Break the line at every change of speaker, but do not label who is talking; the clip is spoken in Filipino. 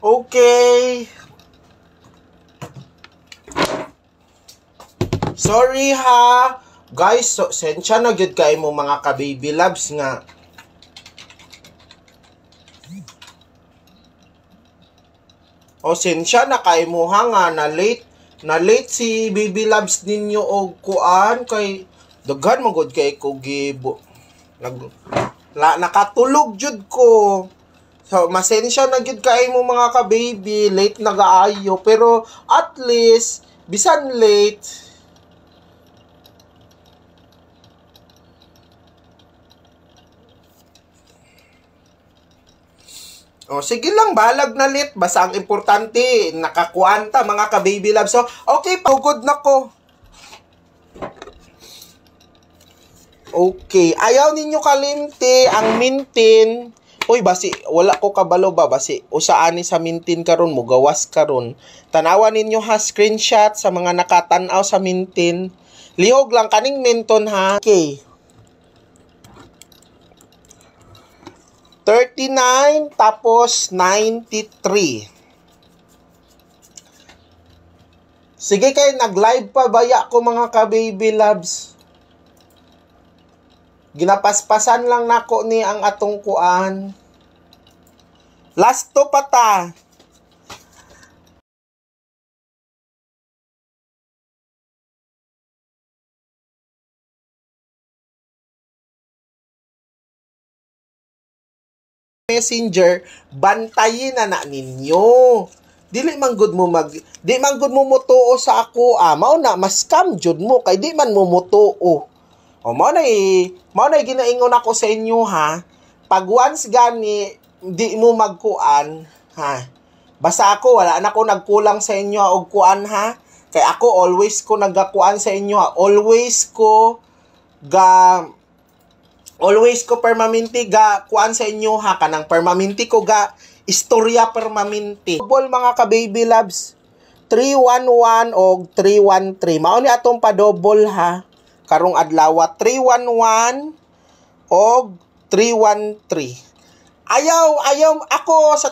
Okay. Sorry ha. Guys, sensya na gyud kay mo mga ka-baby loves nga. O sensya na kay mo ha nga na late si baby loves ninyo og kuan kay daghan man gud kay ko gibo. Nakatulog jud ko. So, masensya na gyud kay mo mga ka-baby, late na gaayo, pero at least bisan late. O, sige lang, balag na late. Basta ang importante, nakakuanta mga ka-baby love. So, okay, pagod na ko. Okay, ayaw ninyo kalimti ang mintin. Uy, basi, wala ko kabalo ba? Basi, usaani sa mintin karon mo, gawas karon. Tanawan ninyo ha, screenshot sa mga nakatanaw sa mintin. Lihog lang, kaning minton ha. Okay. 39 tapos 93. Sige kayo, nag-live pa baya ko mga ka-baby loves. Ginapaspasan lang nako ni ang atong kuan. Last to pata. Messenger, bantayin na ninyo. Di man gud mo mutuo sa ako. Mao na mas scam jud mo kay di man mo mutuo. O mao na ginaingon ako sa inyo ha. Pag once gani di mo magkuan ha. Basta ako wala na ko nagkulang sa inyo og kuan ha. Kay ako always ko nagakuan sa inyo ha. Always ko permanente ga kuan sa inyo ha. Kanang permanente ko ga istorya permanente. Double mga ka-baby loves. 311 og 313. Mao ni atong pa-double ha. Karong adlaw 311 og 313. Ayaw ako sa